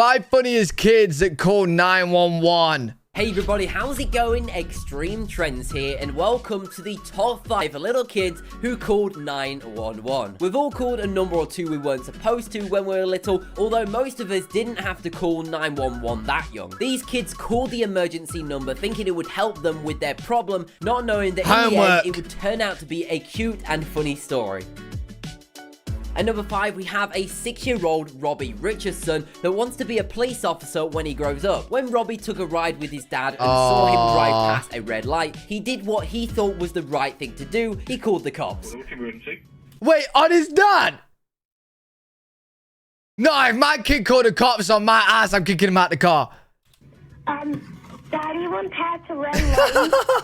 5 funniest kids that call 911. Hey everybody, how's it going? Extreme Trends here, and welcome to the top 5 little kids who called 911. We've all called a number or two we weren't supposed to when we were little, although most of us didn't have to call 911 that young. These kids called the emergency number thinking it would help them with their problem, not knowing that in the end it would turn out to be a cute and funny story. At number 5, we have a 6-year-old Robbie Richardson that wants to be a police officer when he grows up. When Robbie took a ride with his dad and saw him drive past a red light, he did what he thought was the right thing to do. He called the cops. Wait, on his dad? No, if my kid called the cops on my ass, I'm kicking him out the car. Daddy went past a red light.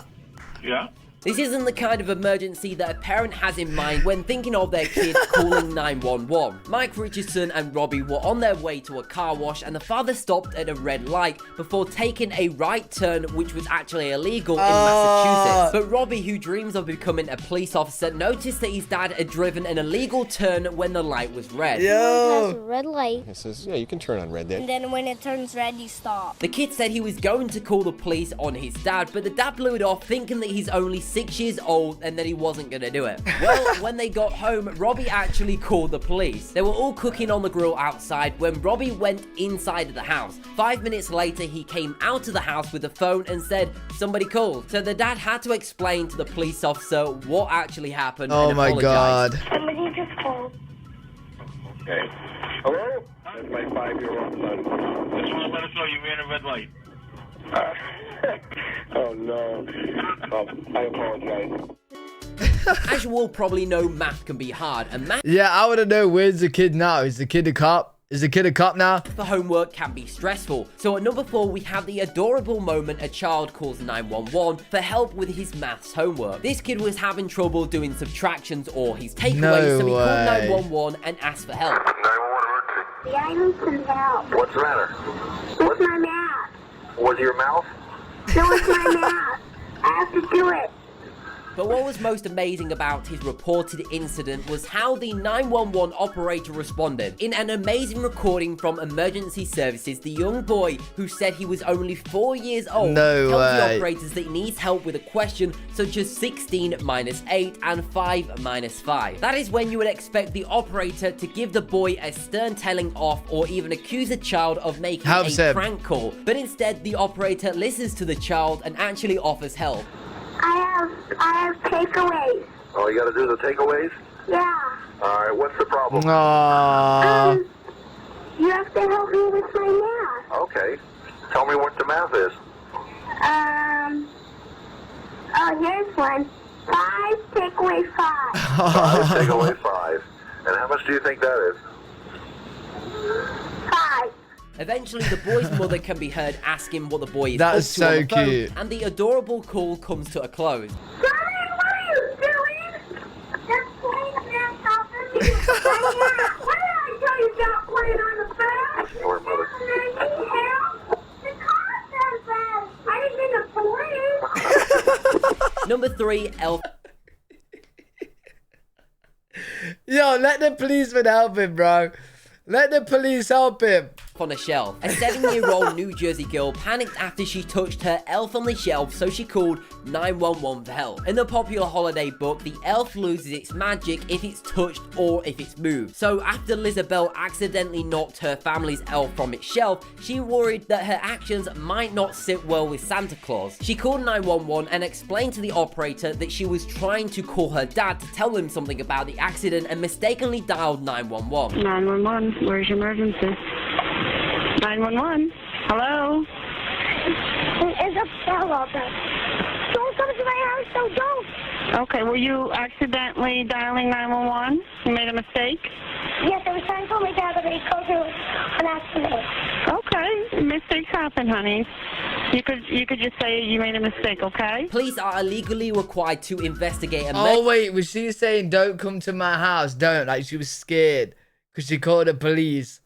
Yeah? This isn't the kind of emergency that a parent has in mind when thinking of their kid calling 911. Mike Richardson and Robbie were on their way to a car wash and the father stopped at a red light before taking a right turn, which was actually illegal in Massachusetts. But Robbie, who dreams of becoming a police officer, noticed that his dad had driven an illegal turn when the light was red. Past a red light. It says, yeah, you can turn on red, Dad. And then when it turns red, you stop. The kid said he was going to call the police on his dad, but the dad blew it off thinking that he's only 6 years old and that he wasn't gonna do it. Well, when they got home, Robbie actually called the police. They were all cooking on the grill outside when Robbie went inside of the house. 5 minutes later, he came out of the house with a phone and said, somebody called. So the dad had to explain to the police officer what actually happened and apologize. God. Somebody just called. Okay. Hello? That's my 5-year-old son. Just want to let us know you ran a red light. Oh no. I apologize. As you all probably know, math can be hard, and math Yeah, I want to know, where's the kid now? Is the kid a cop? Is the kid a cop now? for homework can be stressful. So at number 4, we have the adorable moment a child calls 911 for help with his maths homework. This kid was having trouble doing subtractions or his takeaways, so he called 911 and asked for help. 911 emergency. Yeah, I need some help. What's the matter? With my math. Was your mouth? No, it's my math. I have to do it. But what was most amazing about his reported incident was how the 911 operator responded. In an amazing recording from emergency services, the young boy, who said he was only 4 years old, tells the operators that he needs help with a question such as 16 minus 8 and 5 minus 5. That is when you would expect the operator to give the boy a stern telling off or even accuse a child of making a prank call. But instead, the operator listens to the child and actually offers help. I have takeaways. Oh, you got to do the takeaways? Yeah. All right, what's the problem? You have to help me with my math. Okay. Tell me what the math is. Oh, here's one. 5 take away 5. 5 take away 5. And how much do you think that is? 5. Eventually, the boy's mother can be heard asking what the boy is That up is to on so the phone, cute. and the adorable call comes to a close. Brian, what are you doing? Just playing math off of me. What did I tell you about playing on the phone? Your mother. I need help. The car says that. I didn't mean to police. Number 3, Elf. Yo, let the policeman help him, bro. Let the police help him. On a shelf. A 7-year-old New Jersey girl panicked after she touched her elf on the shelf, so she called 911 for help. In the popular holiday book, the elf loses its magic if it's touched or if it's moved. So after Lizabelle accidentally knocked her family's elf from its shelf, she worried that her actions might not sit well with Santa Claus. She called 911 and explained to the operator that she was trying to call her dad to tell him something about the accident and mistakenly dialed 911. 911, where's your emergency? 911, hello? It's a fellow. Don't come to my house, so don't. Okay, were you accidentally dialing 911? You made a mistake? Yes, I was trying to call my dad, but he called through an accident. Okay, mistakes happen, honey. You could just say you made a mistake, okay? Police are illegally required to investigate a Oh, wait, was she saying don't come to my house? Don't, like she was scared because she called the police.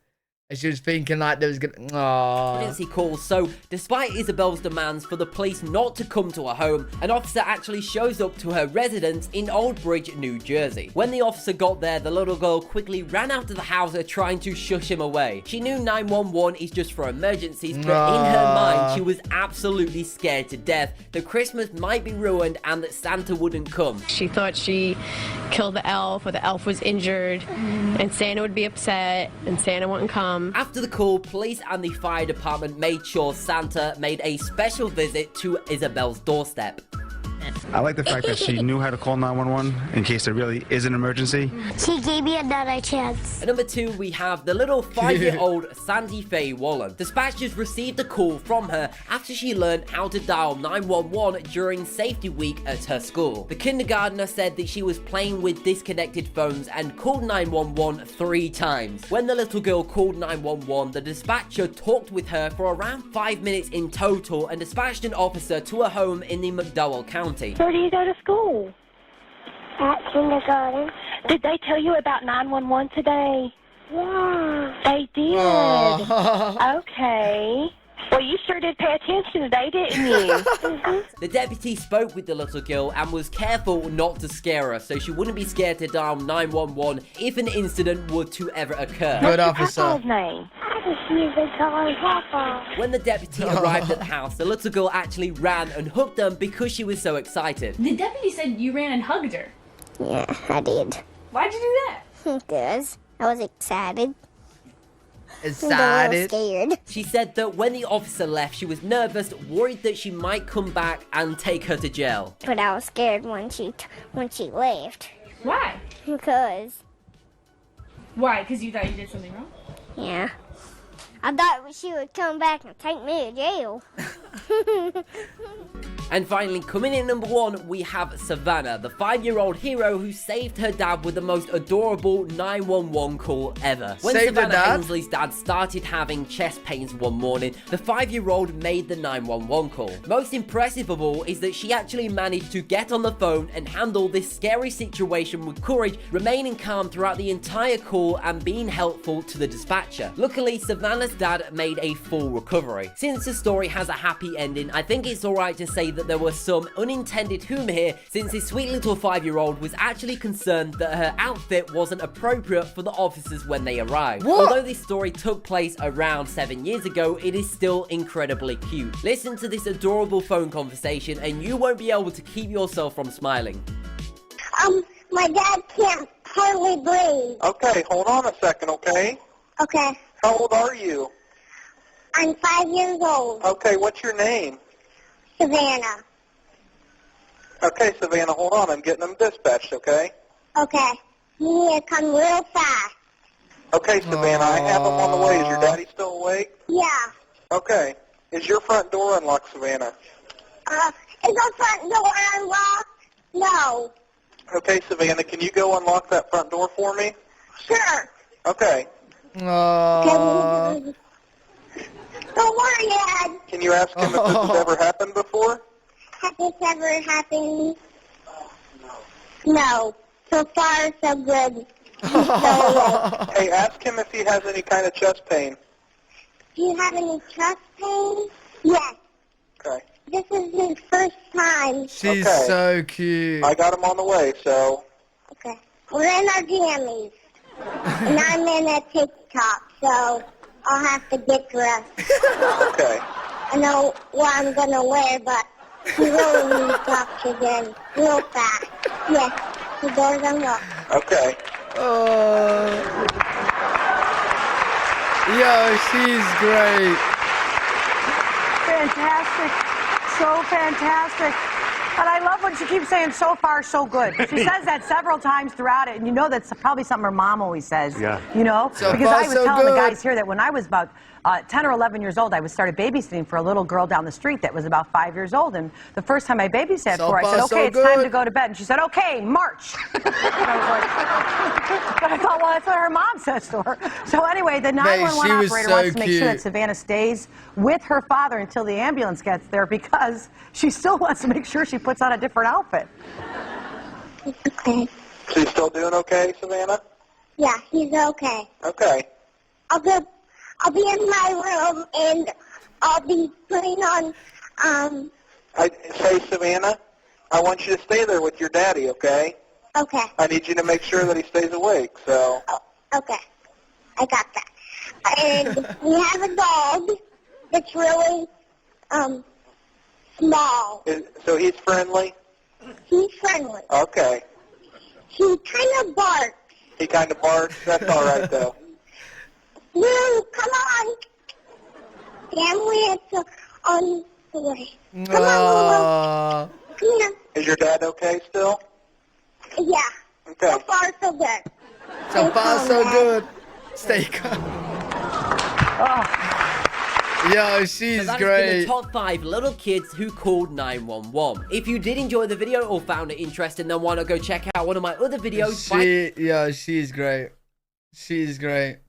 And she was thinking like there was gonna. Aww. Emergency calls. So, despite Isabel's demands for the police not to come to her home, an officer actually shows up to her residence in Old Bridge, New Jersey. When the officer got there, the little girl quickly ran out of the house trying to shush him away. She knew 911 is just for emergencies, but in her mind, she was absolutely scared to death that Christmas might be ruined and that Santa wouldn't come. She thought she killed the elf, or the elf was injured, and Santa would be upset, and Santa wouldn't come. After the call, police and the fire department made sure Santa made a special visit to Isabel's doorstep. I like the fact that she knew how to call 911 in case there really is an emergency. She gave me another chance. At number 2, we have the little 5-year-old Sandy Faye Wallen. Dispatchers received a call from her after she learned how to dial 911 during safety week at her school. The kindergartner said that she was playing with disconnected phones and called 911 3 times. When the little girl called 911, the dispatcher talked with her for around 5 minutes in total and dispatched an officer to a home in the McDowell County. Where do you go to school? At kindergarten. Did they tell you about 911 today? Yeah. They did. Aw. Okay. Well, you sure did pay attention today, didn't you? The deputy spoke with the little girl and was careful not to scare her, so she wouldn't be scared to dial 911 if an incident were to ever occur. Good What's officer. your papa's name? I just need to call Papa. When the deputy arrived at the house, the little girl actually ran and hugged them because she was so excited. The deputy said you ran and hugged her. Yeah, I did. Why'd you do that? Because I was excited. Excited. Scared. She said that when the officer left, she was nervous, worried that she might come back and take her to jail. But I was scared when she left. Why? Because, Why? Because you thought you did something wrong? yeah. I thought she would come back and take me to jail. And finally, coming in number 1, we have Savannah, the 5-year-old hero who saved her dad with the most adorable 911 call ever. When Saved her Savannah dad? Ainsley's dad started having chest pains one morning, the 5-year-old made the 911 call. Most impressive of all is that she actually managed to get on the phone and handle this scary situation with courage, remaining calm throughout the entire call and being helpful to the dispatcher. Luckily, Savannah's dad made a full recovery. Since the story has a happy ending, I think it's alright to say that there was some unintended humor here, since this sweet little 5-year-old was actually concerned that her outfit wasn't appropriate for the officers when they arrived. What? Although this story took place around 7 years ago, it is still incredibly cute. Listen to this adorable phone conversation and you won't be able to keep yourself from smiling. My dad can't hardly breathe. Okay, hold on a second, okay? Okay. How old are you? I'm 5 years old. Okay, what's your name? Savannah. Okay, Savannah, hold on. I'm getting them dispatched, okay? Okay. You need to come real fast. Okay, Savannah, I have them on the way. Is your daddy still awake? Yeah. Okay. Is your front door unlocked, Savannah? Is the front door unlocked? No. Okay, Savannah, can you go unlock that front door for me? Sure. Okay. Aww. Don't worry, Dad. Can you ask him if this has ever happened before? Has this ever happened? No. So far, so good. Hey, ask him if he has any kind of chest pain. Do you have any chest pain? Yes. Okay. This is his first time. She's Okay. so cute. I got him on the way, so... Okay. We're in our jammies. And I'm in a TikTok, so I'll have to get dressed. Okay. I know what I'm going to wear, but you really need oxygen real fast. Yes, the door's unlocked. Okay. Yo, she's great. Fantastic. So fantastic. And I love when she keeps saying, so far, so good. She says that several times throughout it, and you know that's probably something her mom always says. Yeah. You know? So because far, I was so telling the good. guys here that when I was about 10 or 11 years old, I started babysitting for a little girl down the street that was about 5 years old. And the first time I babysat So for her, I far, said, so okay, it's time good. to go to bed. And she said, okay, march. And I was like, but I thought, well, that's what her mom says to her. So anyway, the 911 she was operator so wants to make sure that cute. Savannah stays with her father until the ambulance gets there because she still wants to make sure she puts on a different outfit. Okay. She's still doing okay, Savannah? Yeah, he's okay. Okay. I'll go I'll be in my room, and I'll be putting on, Say, Savannah, I want you to stay there with your daddy, okay? Okay. I need you to make sure that he stays awake, so... Oh, okay. I got that. And we have a dog that's really, small. So he's friendly? He's friendly. Okay. He kind of barks. He kind of barks? That's all right, though. No, come on. Damn, we have to on the way. Come on, Lulu. Come here. Is your dad okay still? Yeah. Okay. So far, so good. So far, so good. Stay calm. Yo, So she's that has been great. the top 5 little kids who called 911. If you did enjoy the video or found it interesting, then why not go check out one of my other videos. She's great. She's great.